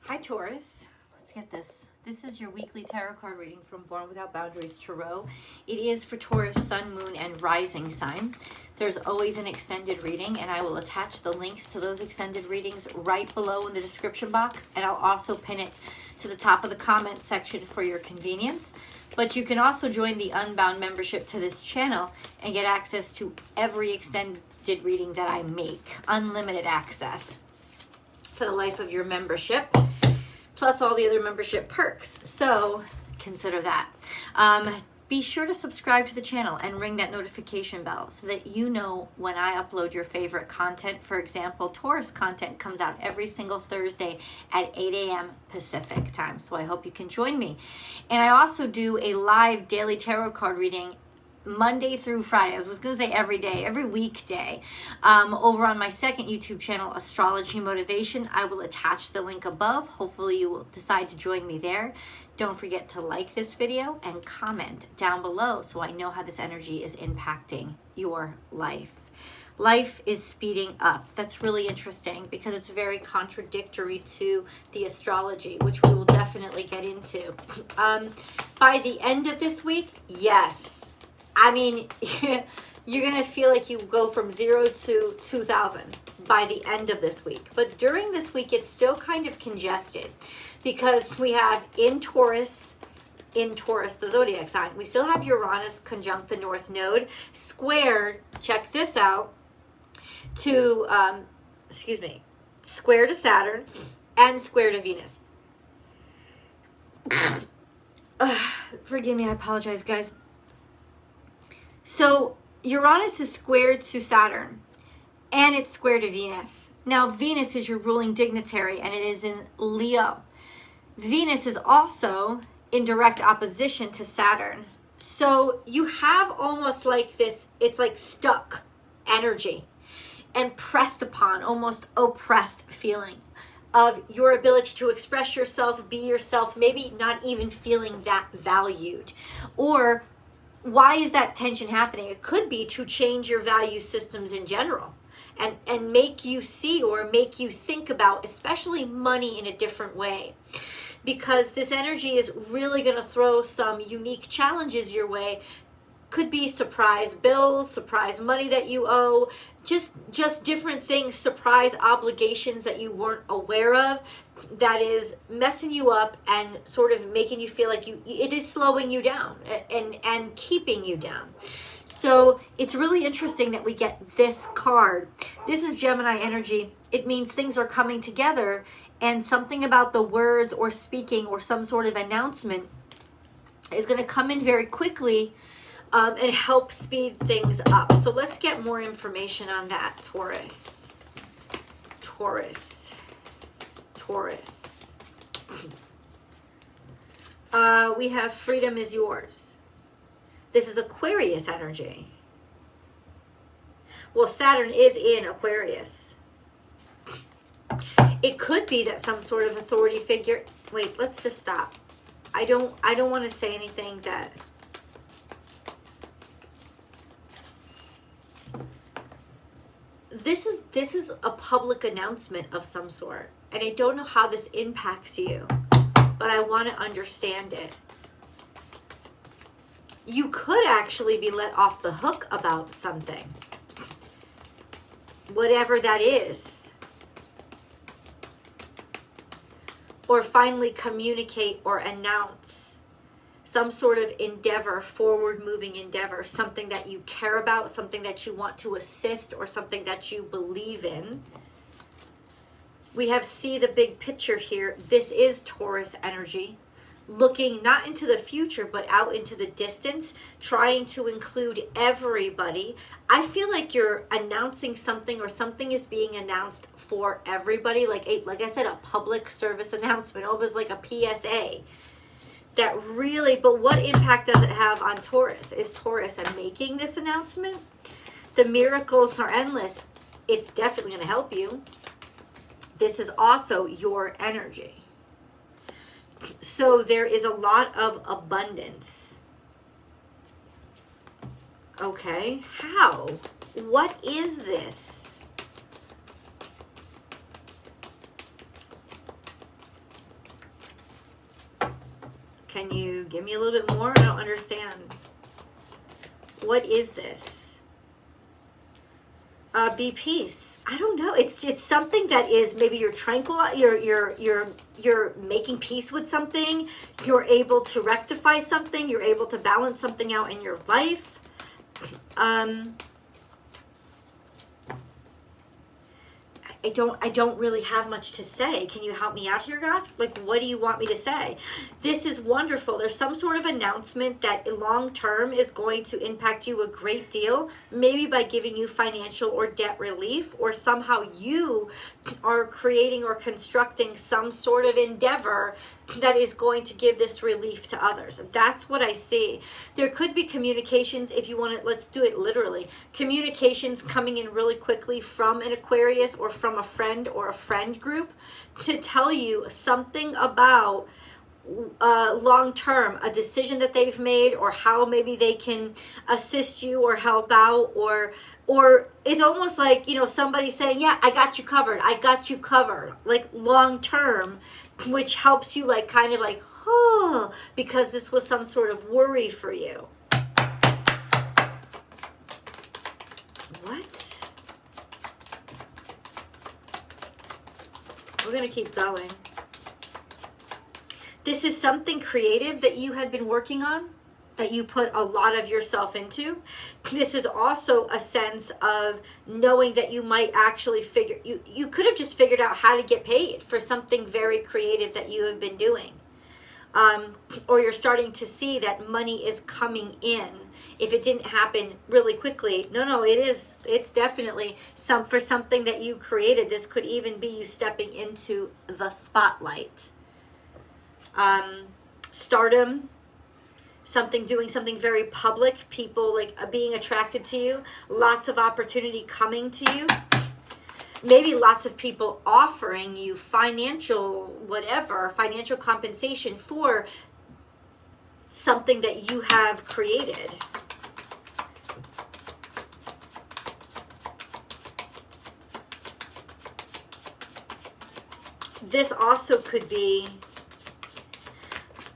Hi Taurus, let's get this. This is your weekly tarot card reading from Born Without Boundaries Tarot. It is for Taurus, Sun, Moon, and Rising sign. There's always an extended reading, and I will attach the links to those extended readings right below in the description box, and I'll also pin it to the top of the comment section for your convenience. But you can also join the Unbound membership to this channel and get access to every extended reading that I make. Unlimited access for the life of your membership, plus all the other membership perks. So consider that. Be sure to subscribe to the channel and ring that notification bell so that you know when I upload your favorite content. For example, Taurus content comes out every single Thursday at 8 a.m. Pacific time. So I hope you can join me. And I also do a live daily tarot card reading Monday through Friday. I was going to say every day, every weekday, over on my second YouTube channel, Astrology Motivation. I will attach the link above. Hopefully you will decide to join me there. Don't forget to like this video and comment down below so I know how this energy is impacting your life. Life is speeding up. That's really interesting because it's very contradictory to the astrology, which we will definitely get into. By the end of this week, yes. I mean, you're going to feel like you go from 0 to 2,000 by the end of this week. But during this week, it's still kind of congested because we have in Taurus, the zodiac sign, we still have Uranus conjunct the North Node, squared, check this out, to, square to Saturn and square to Venus. Forgive me, I apologize, guys. So Uranus is squared to Saturn and it's squared to Venus. Now Venus is your ruling dignitary and it is in Leo. Venus is also in direct opposition to Saturn. So you have almost like this, it's like stuck energy and pressed upon, almost oppressed feeling of your ability to express yourself, be yourself, maybe not even feeling that valued. Or why is that tension happening? It could be to change your value systems in general and make you see or make you think about, especially money, in a different way. Because this energy is really going to throw some unique challenges your way. Could be surprise bills, surprise money that you owe, just different things, surprise obligations that you weren't aware of, that is messing you up and sort of making you feel like it is slowing you down and keeping you down. So it's really interesting that we get this card. This is Gemini energy. It means things are coming together and something about the words or speaking or some sort of announcement is going to come in very quickly and help speed things up. So let's get more information on that, Taurus. We have freedom is yours. This is Aquarius energy. Well, Saturn is in Aquarius. It could be that some sort of authority figure. Wait, let's just stop. I don't want to say anything that. This is a public announcement of some sort, and I don't know how this impacts you, but I want to understand it. You could actually be let off the hook about something, whatever that is, or finally communicate or announce some sort of endeavor, forward-moving endeavor, something that you care about, something that you want to assist, or something that you believe in. We have see the big picture here. This is Taurus energy, looking not into the future, but out into the distance, trying to include everybody. I feel like you're announcing something, or something is being announced for everybody, like I said, a public service announcement, almost like a PSA. That really, but what impact does it have on Taurus? Is Taurus making this announcement? The miracles are endless. It's definitely going to help you. This is also your energy. So there is a lot of abundance. Okay, how? What is this? Can you give me a little bit more? I don't understand. What is this? Be peace. I don't know. It's something that is maybe you're tranquil. You're making peace with something. You're able to rectify something. You're able to balance something out in your life. I don't really have much to say. Can you help me out here, God? Like, what do you want me to say? This is wonderful. There's some sort of announcement that long term is going to impact you a great deal, maybe by giving you financial or debt relief, or somehow you are creating or constructing some sort of endeavor that is going to give this relief to others. That's what I see. There could be communications, if you want to, let's do it literally. Communications coming in really quickly from an Aquarius or from a friend or a friend group to tell you something about long term, a decision that they've made, or how maybe they can assist you or help out, or it's almost like, you know, somebody saying, yeah, I got you covered, like long term, which helps you like kind of like, oh, because this was some sort of worry for you. What? We're gonna keep going. This is something creative that you had been working on, that you put a lot of yourself into. This is also a sense of knowing that you might actually you could have just figured out how to get paid for something very creative that you have been doing. Or you're starting to see that money is coming in. If it didn't happen really quickly, it's definitely for something that you created. This could even be you stepping into the spotlight. Stardom, doing something very public, people like being attracted to you, lots of opportunity coming to you, maybe lots of people offering you financial compensation for something that you have created. This also could be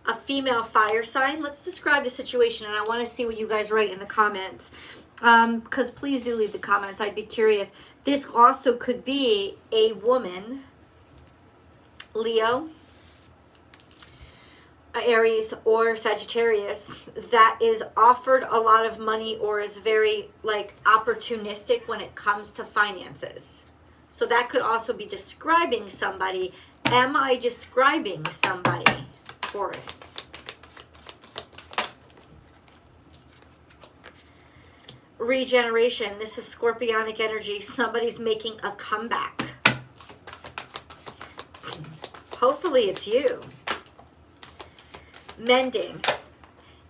a female fire sign. Let's describe the situation, and I want to see what you guys write in the comments. Because please do leave the comments. I'd be curious. This also could be a woman, Leo, Aries, or Sagittarius, that is offered a lot of money or is very like opportunistic when it comes to finances. So that could also be describing somebody. Am I describing somebody? Taurus. Regeneration. This is scorpionic energy. Somebody's making a comeback. Hopefully it's you. Mending.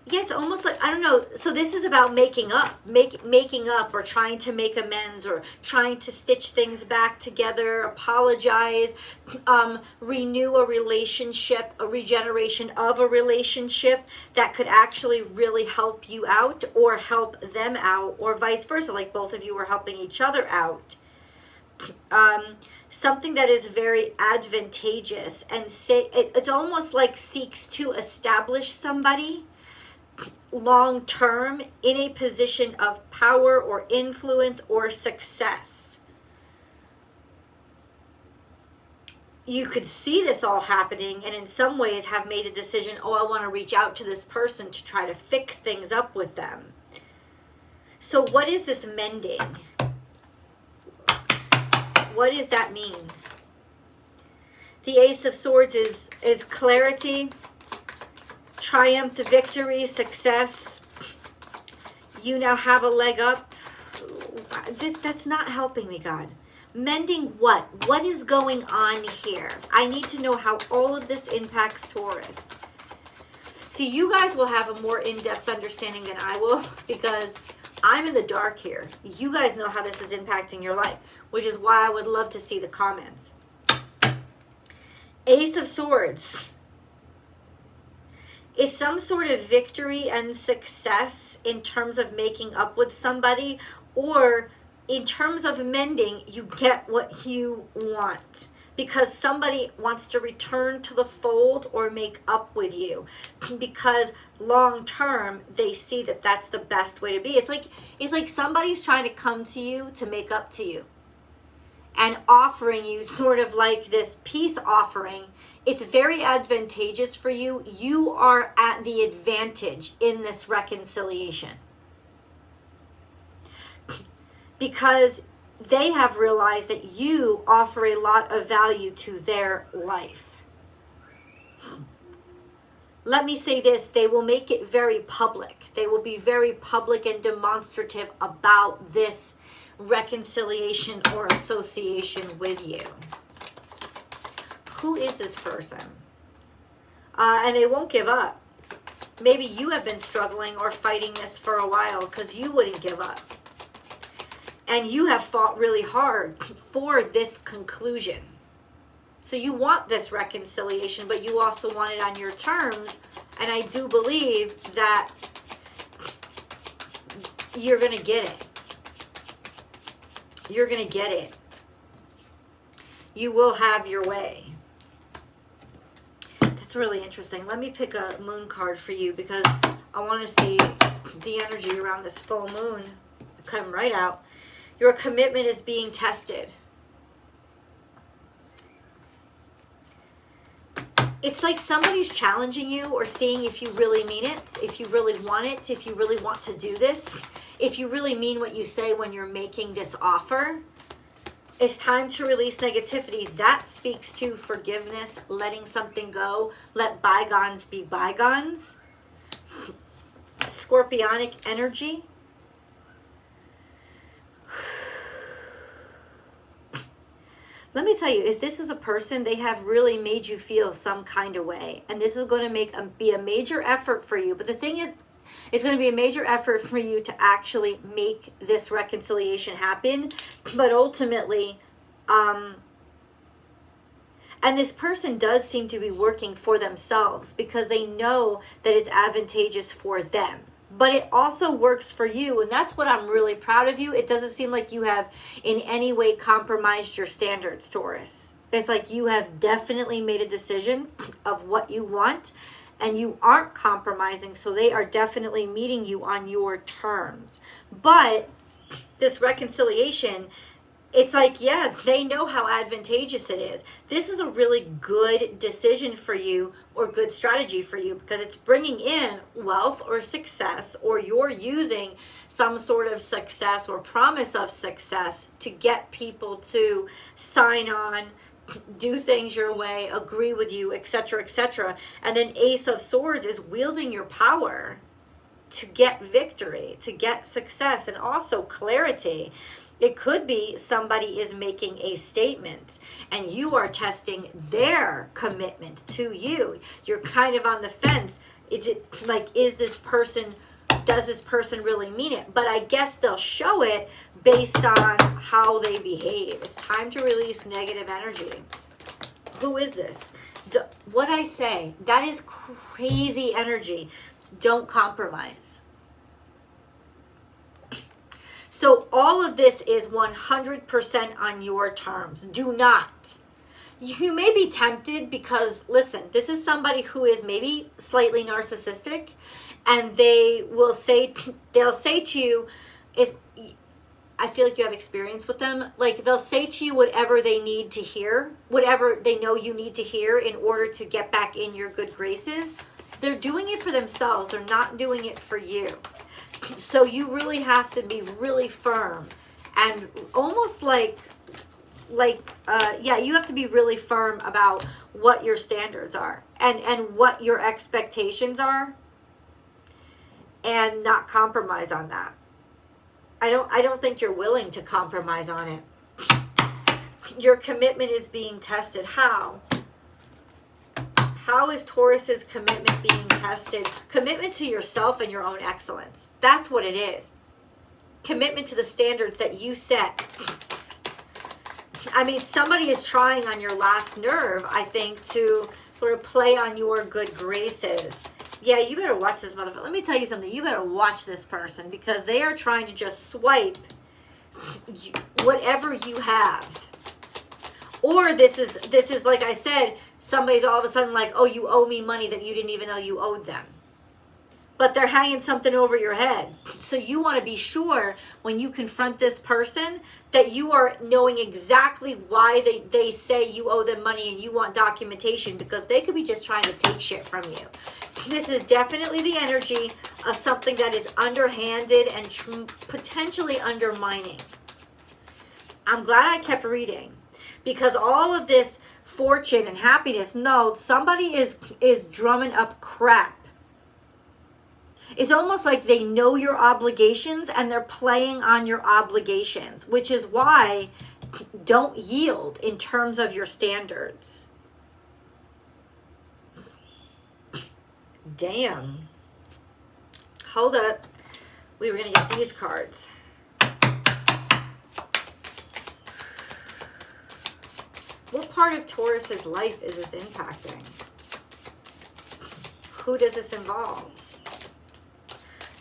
Yeah, it's almost like, I don't know. So this is about making up, making up, or trying to make amends, or trying to stitch things back together, apologize, renew a relationship, a regeneration of a relationship that could actually really help you out or help them out, or vice versa, like both of you are helping each other out. Something that is very advantageous, and it's almost like seeks to establish somebody long term in a position of power or influence or success. You could see this all happening, and in some ways have made the decision, oh, I want to reach out to this person to try to fix things up with them. So what is this mending? What does that mean? The Ace of Swords is clarity, triumph, victory, success. You now have a leg up. That's not helping me, God. Mending what? What is going on here? I need to know how all of this impacts Taurus. So you guys will have a more in-depth understanding than I will, because I'm in the dark here. You guys know how this is impacting your life, which is why I would love to see the comments. Ace of Swords is some sort of victory and success in terms of making up with somebody, or in terms of mending, you get what you want. because somebody wants to return to the fold or make up with you, because long term they see that that's the best way to be. It's like somebody's trying to come to you to make up to you and offering you sort of like this peace offering. It's very advantageous for you. You are at the advantage in this reconciliation because they have realized that you offer a lot of value to their life. Let me say this, they will make it very public. They will be very public and demonstrative about this reconciliation or association with you. Who is this person? And they won't give up. Maybe you have been struggling or fighting this for a while because you wouldn't give up. And you have fought really hard for this conclusion. So you want this reconciliation, but you also want it on your terms. And I do believe that you're going to get it. You're going to get it. You will have your way. That's really interesting. Let me pick a moon card for you because I want to see the energy around this full moon come right out. Your commitment is being tested. It's like somebody's challenging you or seeing if you really mean it, if you really want it, if you really want to do this, if you really mean what you say when you're making this offer. It's time to release negativity. That speaks to forgiveness, letting something go, let bygones be bygones. Scorpionic energy. Let me tell you, if this is a person, they have really made you feel some kind of way. And this is going to be a major effort for you. But the thing is, it's going to be a major effort for you to actually make this reconciliation happen. But ultimately, and this person does seem to be working for themselves because they know that it's advantageous for them. But it also works for you, and that's what I'm really proud of you. It doesn't seem like you have in any way compromised your standards, Taurus. It's like you have definitely made a decision of what you want, and you aren't compromising, so they are definitely meeting you on your terms. But this reconciliation, it's like, yeah, they know how advantageous it is. This is a really good decision for you or good strategy for you because it's bringing in wealth or success, or you're using some sort of success or promise of success to get people to sign on, do things your way, agree with you, etc., etc. And then Ace of Swords is wielding your power to get victory, to get success, and also clarity. It could be somebody is making a statement and you are testing their commitment to you. You're kind of on the fence. Does this person really mean it? But I guess they'll show it based on how they behave. It's time to release negative energy. Who is this? What I say, that is crazy energy. Don't compromise. So all of this is 100% on your terms. Do not. You may be tempted because, listen, this is somebody who is maybe slightly narcissistic, and they'll say to you, I feel like you have experience with them. Like, they'll say to you whatever they need to hear, whatever they know you need to hear in order to get back in your good graces. They're doing it for themselves. They're not doing it for you. So you really have to be really firm and almost you have to be really firm about what your standards are and what your expectations are, and not compromise on that. I don't think you're willing to compromise on it. Your commitment is being tested. How? How is Taurus's commitment being tested? Commitment to yourself and your own excellence. That's what it is. Commitment to the standards that you set. I mean, somebody is trying on your last nerve, I think, to sort of play on your good graces. Yeah, you better watch this motherfucker. Let me tell you something. You better watch this person because they are trying to just swipe whatever you have. Or this is like I said, somebody's all of a sudden like, oh, you owe me money that you didn't even know you owed them. But they're hanging something over your head. So you want to be sure when you confront this person that you are knowing exactly why they say you owe them money and you want documentation, because they could be just trying to take shit from you. This is definitely the energy of something that is underhanded and potentially undermining. I'm glad I kept reading, because all of this fortune and happiness, no, somebody is drumming up crap. It's almost like they know your obligations and they're playing on your obligations, which is why don't yield in terms of your standards. Damn. Hold up. We were going to get these cards. What part of Taurus's life is this impacting? Who does this involve?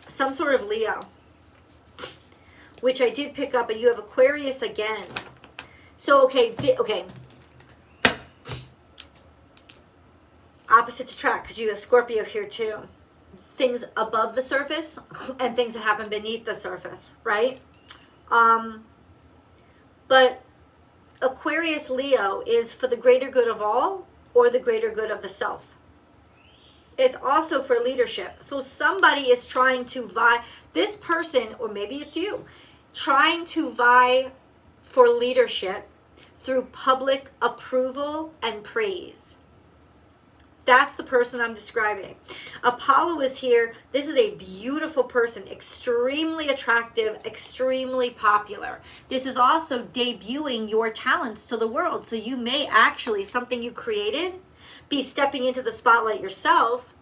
Some sort of Leo, which I did pick up, and you have Aquarius again. So, okay, opposite to track, because you have Scorpio here too. Things above the surface and things that happen beneath the surface, right? But Aquarius Leo is for the greater good of all or the greater good of the self. It's also for leadership. So somebody is trying to vie, this person, or maybe it's you, trying to vie for leadership through public approval and praise. That's the person I'm describing. Apollo is here. This is a beautiful person, extremely attractive, extremely popular. This is also debuting your talents to the world. So you may actually, something you created, be stepping into the spotlight yourself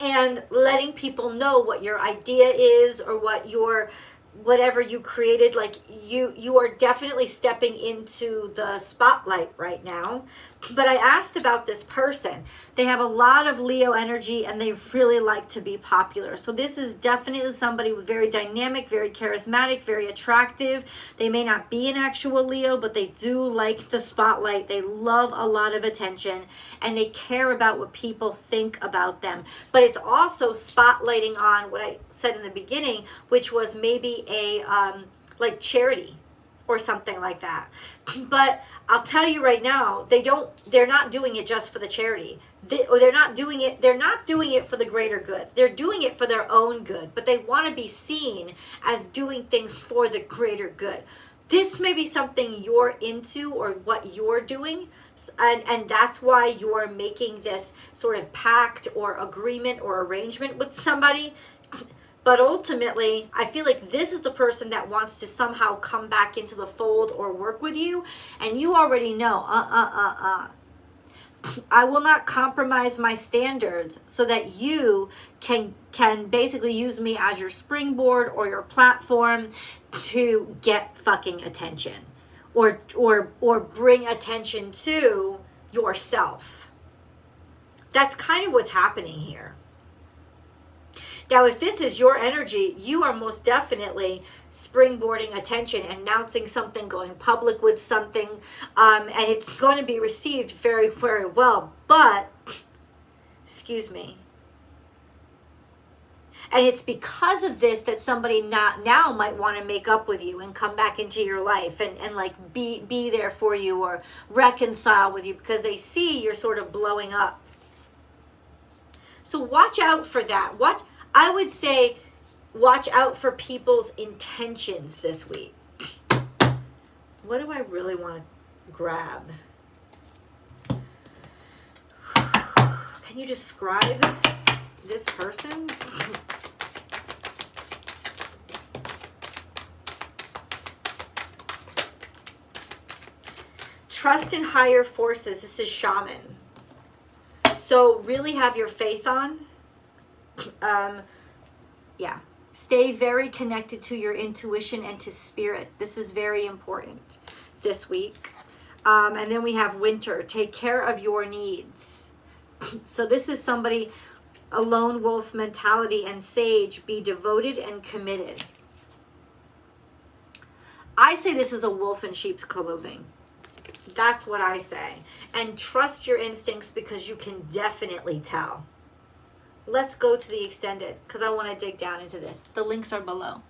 and letting people know what your idea is or what your whatever you created. Like you are definitely stepping into the spotlight right now. But I asked about this person. They have a lot of Leo energy and they really like to be popular. So this is definitely somebody with very dynamic, very charismatic, very attractive. They may not be an actual Leo, but they do like the spotlight. They love a lot of attention and they care about what people think about them. But it's also spotlighting on what I said in the beginning, which was maybe a like charity or something like that. But I'll tell you right now, they're not doing it just for the charity. They're not doing it for the greater good. They're doing it for their own good, but they want to be seen as doing things for the greater good. This may be something you're into or what you're doing, and that's why you're making this sort of pact or agreement or arrangement with somebody. But ultimately, I feel like this is the person that wants to somehow come back into the fold or work with you. And you already know, I will not compromise my standards so that you can basically use me as your springboard or your platform to get fucking attention or bring attention to yourself. That's kind of what's happening here. Now, if this is your energy, you are most definitely springboarding attention, announcing something, going public with something, and it's going to be received very, very well. But, excuse me. And it's because of this that somebody now might want to make up with you and come back into your life and like be there for you or reconcile with you because they see you're sort of blowing up. So watch out for that. I would say watch out for people's intentions this week. What do I really want to grab? Can you describe this person? Trust in higher forces. This is shaman. So really have your faith on. Yeah, stay very connected to your intuition and to spirit. This is very important this week. And then we have winter. Take care of your needs. So this is somebody, a lone wolf mentality, and sage. Be devoted and committed. I say this is a wolf in sheep's clothing. That's what I say. And trust your instincts because you can definitely tell. Let's go to the extended because I want to dig down into this. The links are below.